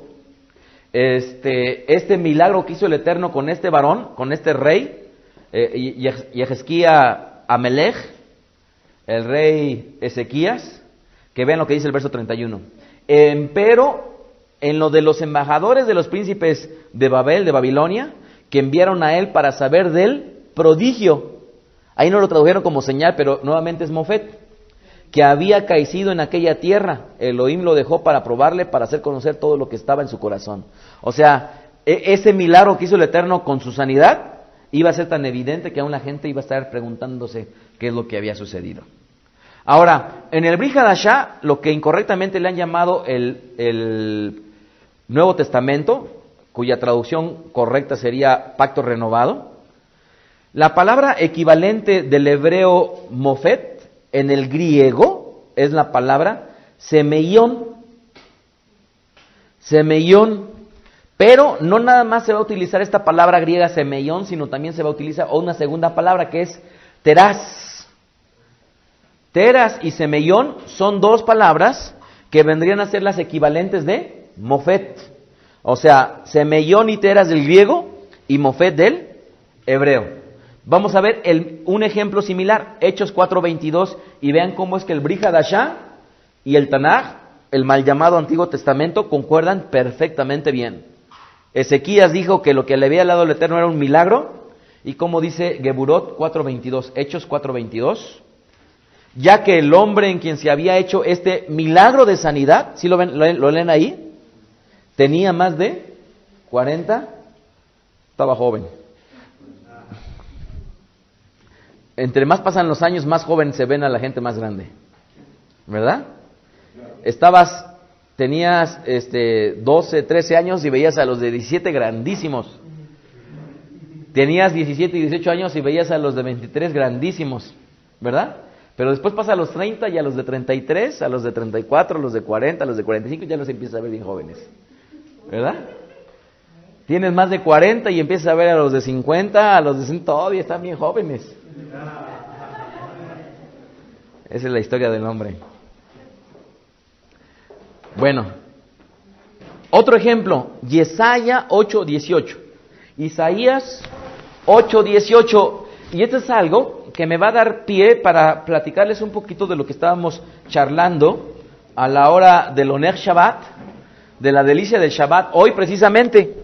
este milagro que hizo el Eterno con este varón, con este rey, Yehezquía Amelech, el rey Ezequías, que vean lo que dice el verso 31. Pero en lo de los embajadores de los príncipes de Babel, de Babilonia, que enviaron a él para saber del prodigio. Ahí no lo tradujeron como señal, pero nuevamente es mofet, que había caído en aquella tierra. Elohim lo dejó para probarle, para hacer conocer todo lo que estaba en su corazón. O sea, ese milagro que hizo el Eterno con su sanidad iba a ser tan evidente que aún la gente iba a estar preguntándose qué es lo que había sucedido. Ahora, en el Brit Hadashah, lo que incorrectamente le han llamado el Nuevo Testamento, cuya traducción correcta sería Pacto Renovado, la palabra equivalente del hebreo mofet en el griego es la palabra semeión. Semeión. Pero no nada más se va a utilizar esta palabra griega semeión, sino también se va a utilizar una segunda palabra que es teras. Teras y semeión son dos palabras que vendrían a ser las equivalentes de mofet. O sea, semeión y teras del griego y mofet del hebreo. Vamos a ver un ejemplo similar, Hechos 4:22, y vean cómo es que el Brit Hadashah y el Tanaj, el mal llamado Antiguo Testamento, concuerdan perfectamente bien. Ezequías dijo que lo que le había dado el Eterno era un milagro, y como dice Geburot 4:22, Hechos 4:22, ya que el hombre en quien se había hecho este milagro de sanidad, ¿sí lo ven, lo leen ahí? Tenía más de 40, estaba joven. Entre más pasan los años, más joven se ven a la gente más grande, ¿verdad? Tenías 12, 13 años y veías a los de 17 grandísimos. Tenías 17 y 18 años y veías a los de 23 grandísimos, ¿verdad? Pero después pasa a los 30 y a los de 33, a los de 34, a los de 40, a los de 45, ya los empiezas a ver bien jóvenes, ¿verdad? Tienes más de 40 y empiezas a ver a los de 50, a los de 60, todavía están bien jóvenes. Esa es la historia del hombre. Bueno, otro ejemplo, Yesaya 8:18. Isaías 8:18. Y esto es algo que me va a dar pie para platicarles un poquito de lo que estábamos charlando a la hora del Oner Shabbat, de la delicia del Shabbat. Hoy precisamente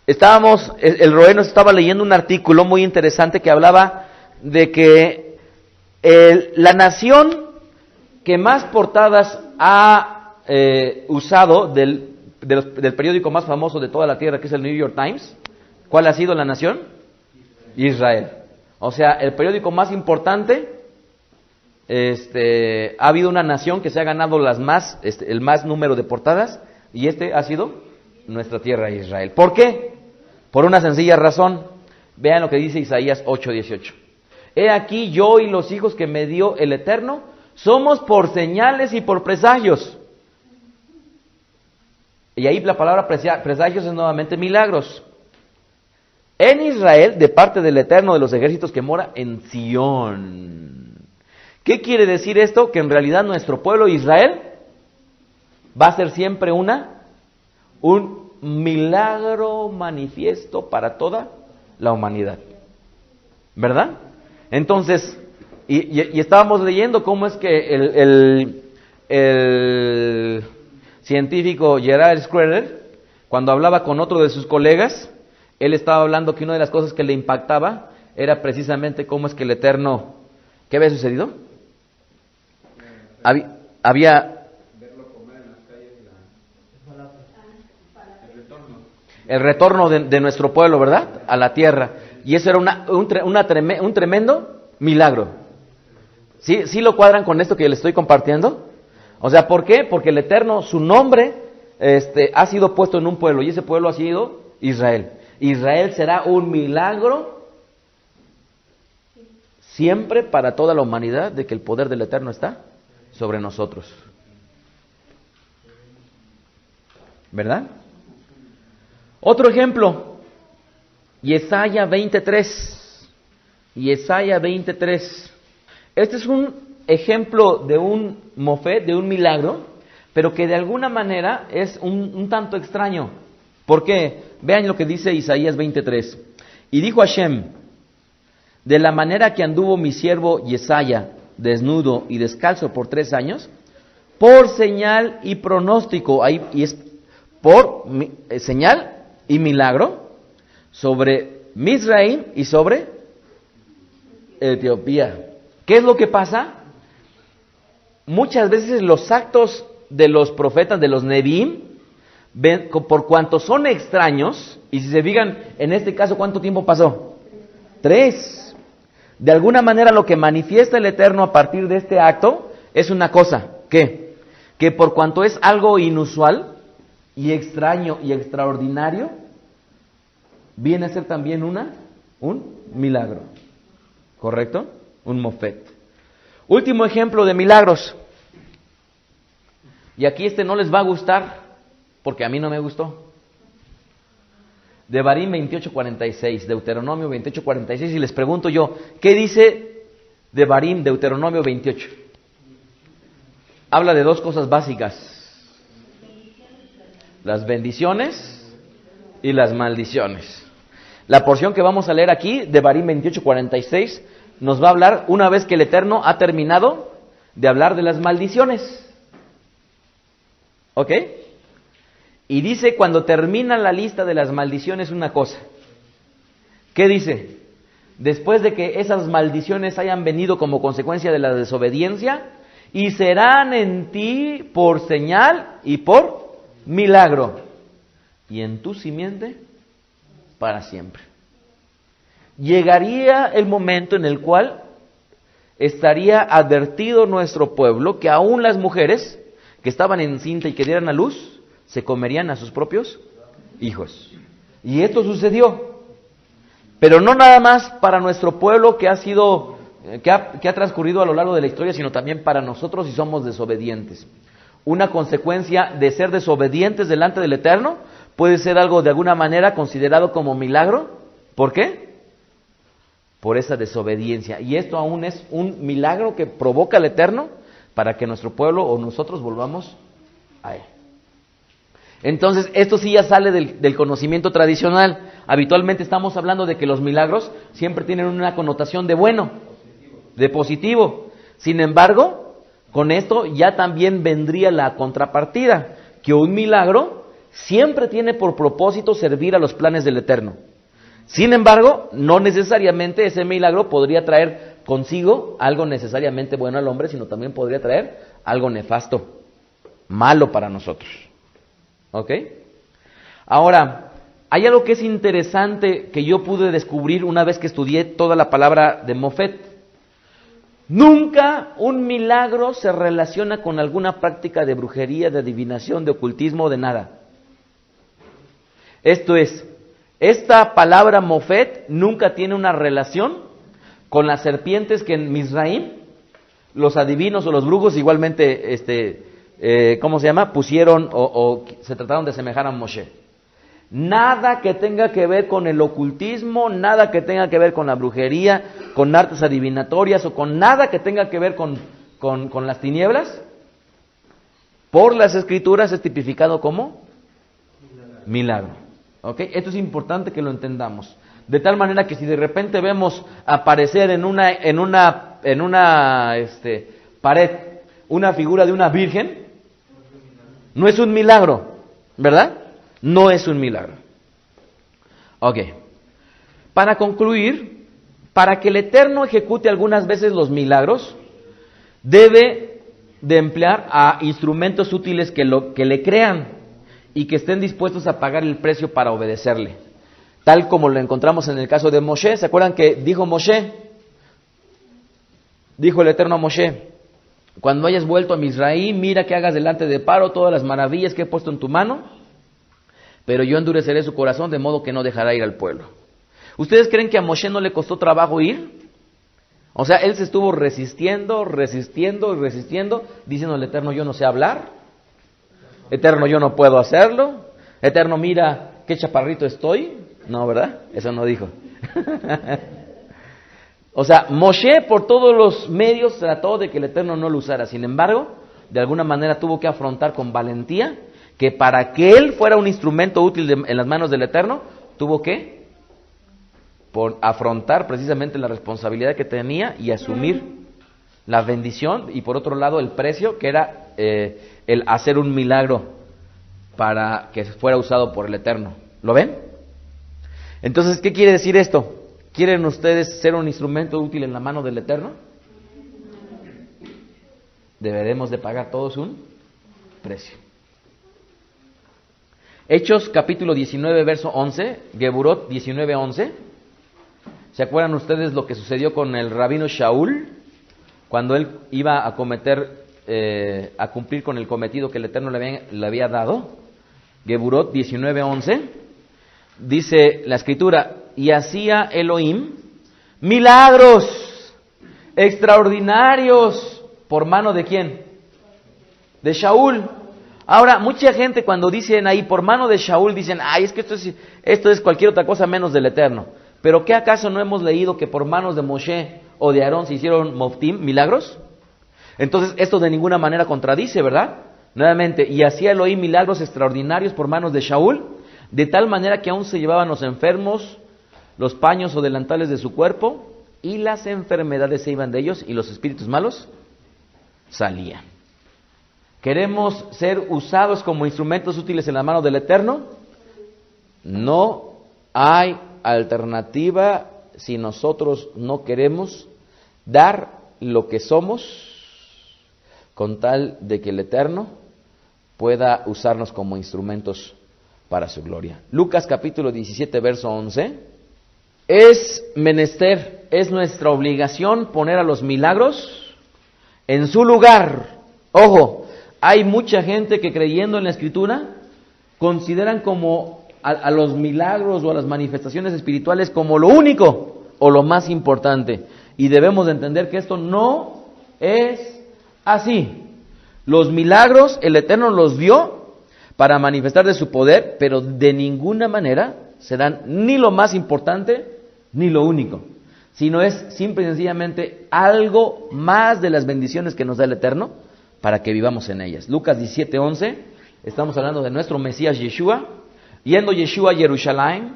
el Roé nos estaba leyendo un artículo muy interesante que hablaba de que la nación que más portadas ha usado del periódico más famoso de toda la tierra, que es el New York Times, ¿cuál ha sido la nación? Israel. O sea, el periódico más importante ha habido una nación que se ha ganado el más número de portadas, y ha sido nuestra tierra, Israel. ¿Por qué? Por una sencilla razón. Vean lo que dice Isaías 8:18. He aquí yo y los hijos que me dio el Eterno, somos por señales y por presagios. Y ahí la palabra presagios es nuevamente milagros. En Israel, de parte del Eterno de los ejércitos que mora en Sión. ¿Qué quiere decir esto? Que en realidad nuestro pueblo Israel va a ser siempre un milagro manifiesto para toda la humanidad. ¿Verdad? Entonces, y estábamos leyendo cómo es que el científico Gerard Schroeder, cuando hablaba con otro de sus colegas, él estaba hablando que una de las cosas que le impactaba era precisamente cómo es que el Eterno, ¿qué había sucedido? Había el retorno de nuestro pueblo, ¿verdad? A la tierra. Y eso era un tremendo milagro. ¿Sí lo cuadran con esto que les estoy compartiendo? O sea, ¿por qué? Porque el Eterno, su nombre, ha sido puesto en un pueblo, y ese pueblo ha sido Israel. Israel será un milagro siempre para toda la humanidad de que el poder del Eterno está sobre nosotros. ¿Verdad? Otro ejemplo, Yesaya 23. Yesaya 23. Este es un ejemplo de un mofet, de un milagro, pero que de alguna manera es un tanto extraño. ¿Por qué? Vean lo que dice Isaías 23. Y dijo Hashem: de la manera que anduvo mi siervo Yesaya, desnudo y descalzo por 3 años, por señal y pronóstico, y es por señal y milagro, sobre Misraim y sobre Etiopía. ¿Qué es lo que pasa? Muchas veces los actos de los profetas, de los Neviim, por cuanto son extraños, y si se fijan, en este caso, ¿cuánto tiempo pasó? 3. De alguna manera lo que manifiesta el Eterno a partir de este acto es una cosa, ¿qué? Que por cuanto es algo inusual y extraño y extraordinario, viene a ser también un milagro. ¿Correcto? Un mofet. Último ejemplo de milagros. Y aquí no les va a gustar, porque a mí no me gustó. Devarim 28:46, Deuteronomio 28:46, y les pregunto yo, ¿qué dice Devarim, Deuteronomio 28? Habla de 2 cosas básicas: las bendiciones y las maldiciones. La porción que vamos a leer aquí, Devarim 28:46, nos va a hablar una vez que el Eterno ha terminado de hablar de las maldiciones. ¿Ok? Y dice, cuando termina la lista de las maldiciones, una cosa. ¿Qué dice? Después de que esas maldiciones hayan venido como consecuencia de la desobediencia, y serán en ti por señal y por milagro, y en tu simiente para siempre. Llegaría el momento en el cual estaría advertido nuestro pueblo que aún las mujeres que estaban encinta y que dieran a luz se comerían a sus propios hijos. Y esto sucedió. Pero no nada más para nuestro pueblo que ha transcurrido a lo largo de la historia, sino también para nosotros si somos desobedientes. Una consecuencia de ser desobedientes delante del Eterno puede ser algo de alguna manera considerado como milagro. ¿Por qué? Por esa desobediencia. Y esto aún es un milagro que provoca el Eterno para que nuestro pueblo o nosotros volvamos a Él. Entonces, esto sí ya sale del conocimiento tradicional. Habitualmente estamos hablando de que los milagros siempre tienen una connotación de bueno, de positivo. Sin embargo, con esto ya también vendría la contrapartida, que un milagro siempre tiene por propósito servir a los planes del Eterno. Sin embargo, no necesariamente ese milagro podría traer consigo algo necesariamente bueno al hombre, sino también podría traer algo nefasto, malo para nosotros. ¿Ok? Ahora, hay algo que es interesante que yo pude descubrir una vez que estudié toda la palabra de Mofet. Nunca un milagro se relaciona con alguna práctica de brujería, de adivinación, de ocultismo, de nada. Esto es, esta palabra Mofet nunca tiene una relación con las serpientes que en Mizraim los adivinos o los brujos igualmente, pusieron o se trataron de asemejar a Moshe. Nada que tenga que ver con el ocultismo, nada que tenga que ver con la brujería, con artes adivinatorias o con nada que tenga que ver con las tinieblas, por las Escrituras es tipificado como milagro. ¿Ok? Esto es importante que lo entendamos. De tal manera que si de repente vemos aparecer en una pared una figura de una virgen, no es un milagro, ¿verdad? No es un milagro. Ok. Para concluir, para que el Eterno ejecute algunas veces los milagros, debe de emplear a instrumentos útiles que le crean y que estén dispuestos a pagar el precio para obedecerle. Tal como lo encontramos en el caso de Moshe. ¿Se acuerdan que dijo el Eterno a Moshe: cuando hayas vuelto a Mizraim, mira que hagas delante de Paro todas las maravillas que he puesto en tu mano, pero yo endureceré su corazón de modo que no dejará ir al pueblo. ¿Ustedes creen que a Moshe no le costó trabajo ir? O sea, él se estuvo resistiendo, diciendo al Eterno: yo no sé hablar, Eterno, yo no puedo hacerlo, Eterno, mira qué chaparrito estoy. No, ¿verdad? Eso no dijo. O sea, Moshe por todos los medios trató de que el Eterno no lo usara. Sin embargo, de alguna manera tuvo que afrontar con valentía que para que él fuera un instrumento útil en las manos del Eterno, tuvo que afrontar precisamente la responsabilidad que tenía y asumir la bendición y por otro lado el precio que era el hacer un milagro para que fuera usado por el Eterno. ¿Lo ven? Entonces, ¿qué quiere decir esto? ¿Quieren ustedes ser un instrumento útil en la mano del Eterno? Deberemos de pagar todos un precio. Hechos capítulo 19, verso 11, Geburot 19, 11. ¿Se acuerdan ustedes lo que sucedió con el rabino Shaul? Cuando él iba a a cumplir con el cometido que el Eterno le había dado. Geburot 19, 11. Dice la Escritura: y hacía Elohim milagros extraordinarios por mano de ¿quién? De Shaul. Ahora, mucha gente cuando dicen ahí por mano de Shaul, dicen: ay, es que esto es cualquier otra cosa menos del Eterno. ¿Pero qué acaso no hemos leído que por manos de Moshe o de Aarón se hicieron moftim, milagros? Entonces, esto de ninguna manera contradice, ¿verdad? Nuevamente, y hacía Elohim milagros extraordinarios por manos de Shaul, de tal manera que aún se llevaban los enfermos los paños o delantales de su cuerpo, y las enfermedades se iban de ellos, y los espíritus malos salían. ¿Queremos ser usados como instrumentos útiles en la mano del Eterno? No hay alternativa si nosotros no queremos dar lo que somos, con tal de que el Eterno pueda usarnos como instrumentos para su gloria. Lucas capítulo 17, verso 11. Es menester, es nuestra obligación poner a los milagros en su lugar. Ojo, hay mucha gente que creyendo en la Escritura consideran como a los milagros o a las manifestaciones espirituales como lo único o lo más importante. Y debemos de entender que esto no es así. Los milagros el Eterno los dio para manifestar de su poder, pero de ninguna manera serán ni lo más importante ni lo único, sino es simple y sencillamente algo más de las bendiciones que nos da el Eterno para que vivamos en ellas. Lucas 17:11, estamos hablando de nuestro Mesías Yeshua. Yendo Yeshua a Jerusalén,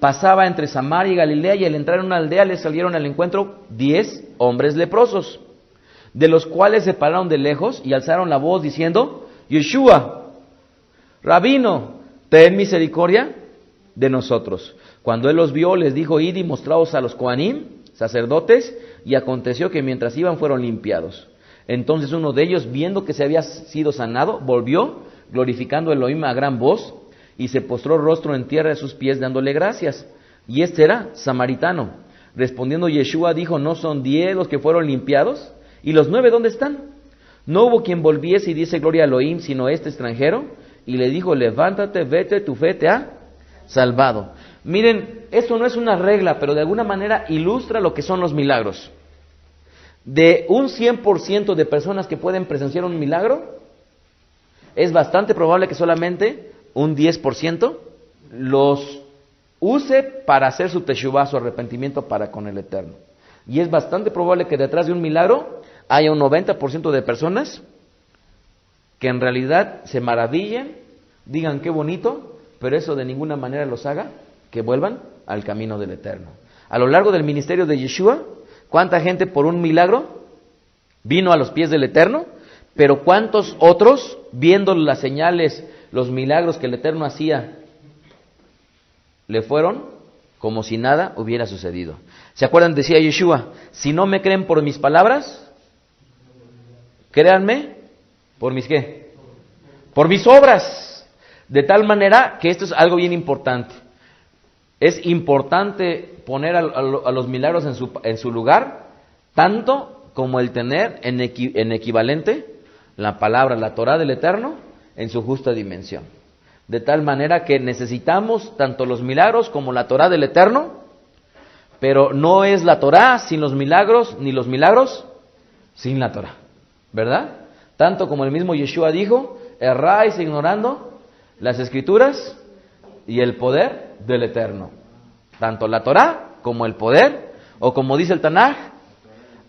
pasaba entre Samaria y Galilea, y al entrar en una aldea le salieron al encuentro 10 hombres leprosos, de los cuales se pararon de lejos y alzaron la voz diciendo: Yeshua, Rabino, ten misericordia de nosotros. Cuando él los vio, les dijo: id y mostraos a los Coanim, sacerdotes, y aconteció que mientras iban fueron limpiados. Entonces uno de ellos, viendo que se había sido sanado, volvió, glorificando a Elohim a gran voz, y se postró rostro en tierra a sus pies, dándole gracias. Y este era samaritano. Respondiendo Yeshua dijo, ¿no son 10 los que fueron limpiados? ¿Y los 9 dónde están? No hubo quien volviese y diese gloria a Elohim, sino este extranjero. Y le dijo, levántate, vete, tu fe te ha salvado. Miren, esto no es una regla, pero de alguna manera ilustra lo que son los milagros. De un 100% de personas que pueden presenciar un milagro, es bastante probable que solamente un 10% los use para hacer su teshuvah, su arrepentimiento para con el Eterno. Y es bastante probable que detrás de un milagro haya un 90% de personas que en realidad se maravillen, digan qué bonito, pero eso de ninguna manera los haga que vuelvan al camino del Eterno. A lo largo del ministerio de Yeshua, ¿cuánta gente por un milagro vino a los pies del Eterno? Pero ¿cuántos otros, viendo las señales, los milagros que el Eterno hacía, le fueron como si nada hubiera sucedido? ¿Se acuerdan? Decía Yeshua, si no me creen por mis palabras, créanme por mis ¿qué? Por mis obras. De tal manera que esto es algo bien importante. Es importante poner a los milagros en su lugar, tanto como el tener en equivalente la palabra, la Torah del Eterno, en su justa dimensión. De tal manera que necesitamos tanto los milagros como la Torah del Eterno, pero no es la Torah sin los milagros, ni los milagros sin la Torah, ¿verdad? Tanto como el mismo Yeshua dijo, erráis ignorando las Escrituras y el poder del Eterno. Tanto la Torah como el poder, o como dice el Tanaj,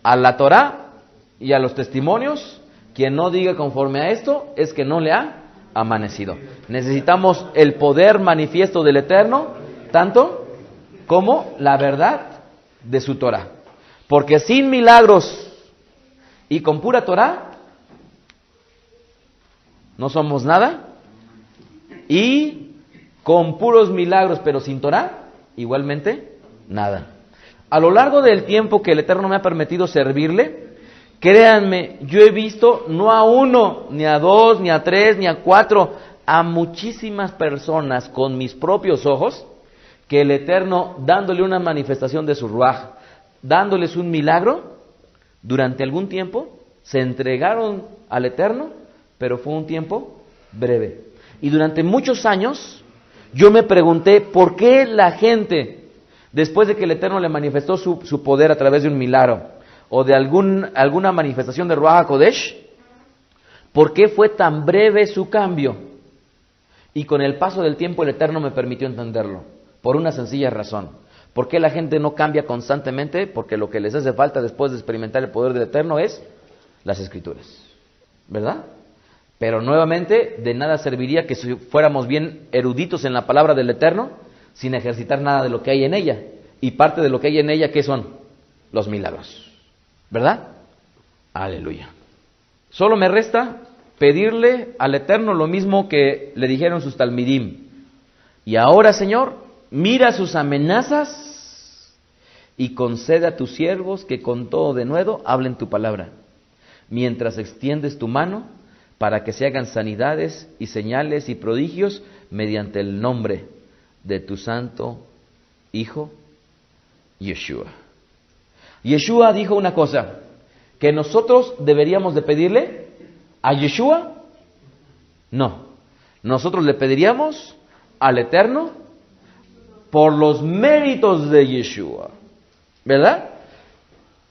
a la Torah y a los testimonios, quien no diga conforme a esto, es que no le ha amanecido. Necesitamos el poder manifiesto del Eterno, tanto como la verdad de su Torah. Porque sin milagros y con pura Torah, no somos nada. Y con puros milagros, pero sin Torah, igualmente, nada. A lo largo del tiempo que el Eterno me ha permitido servirle, créanme, yo he visto no a uno, ni a dos, ni a tres, ni a cuatro, a muchísimas personas con mis propios ojos, que el Eterno, dándole una manifestación de su ruaj, dándoles un milagro, durante algún tiempo, se entregaron al Eterno, pero fue un tiempo breve. Y durante muchos años, yo me pregunté por qué la gente, después de que el Eterno le manifestó su poder a través de un milagro, o de alguna manifestación de Ruach HaKodesh, ¿por qué fue tan breve su cambio? Y con el paso del tiempo el Eterno me permitió entenderlo, por una sencilla razón. ¿Por qué la gente no cambia constantemente? Porque lo que les hace falta después de experimentar el poder del Eterno es las Escrituras, ¿verdad? Pero nuevamente, de nada serviría que fuéramos bien eruditos en la palabra del Eterno, sin ejercitar nada de lo que hay en ella. Y parte de lo que hay en ella, ¿qué son? Los milagros, ¿verdad? Aleluya. Solo me resta pedirle al Eterno lo mismo que le dijeron sus talmidim. Y ahora, Señor, mira sus amenazas y concede a tus siervos que con todo denuedo hablen tu palabra, mientras extiendes tu mano para que se hagan sanidades y señales y prodigios mediante el nombre de tu santo Hijo, Yeshua. Yeshua dijo una cosa, que nosotros deberíamos de pedirle a Yeshua. No, nosotros le pediríamos al Eterno por los méritos de Yeshua, ¿verdad?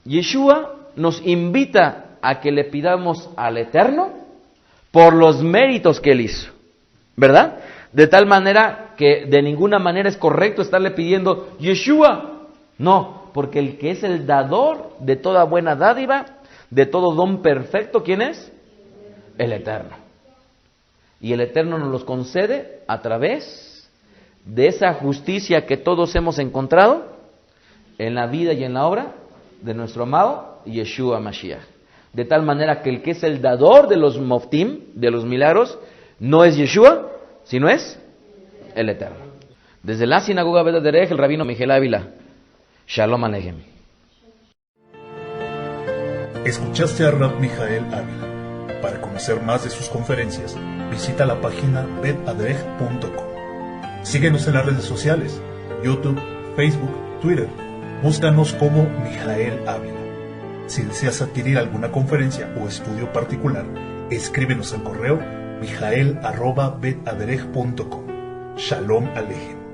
Yeshua nos invita a que le pidamos al Eterno por los méritos que Él hizo, ¿verdad? De tal manera que de ninguna manera es correcto estarle pidiendo Yeshua. No, porque el que es el dador de toda buena dádiva, de todo don perfecto, ¿quién es? El Eterno. Y el Eterno nos los concede a través de esa justicia que todos hemos encontrado en la vida y en la obra de nuestro amado Yeshua Mashiach. De tal manera que el que es el dador de los moftim, de los milagros, no es Yeshua, sino es el Eterno. Desde la sinagoga Bet Aderech, el rabino Mijael Ávila. Shalom Aleichem. Escuchaste a Rab Mijael Ávila. Para conocer más de sus conferencias, visita la página betaderech.com. Síguenos en las redes sociales, YouTube, Facebook, Twitter. Búscanos como Mijael Ávila. Si deseas adquirir alguna conferencia o estudio particular, escríbenos al correo mijael@betaderech.com. Shalom Alejem.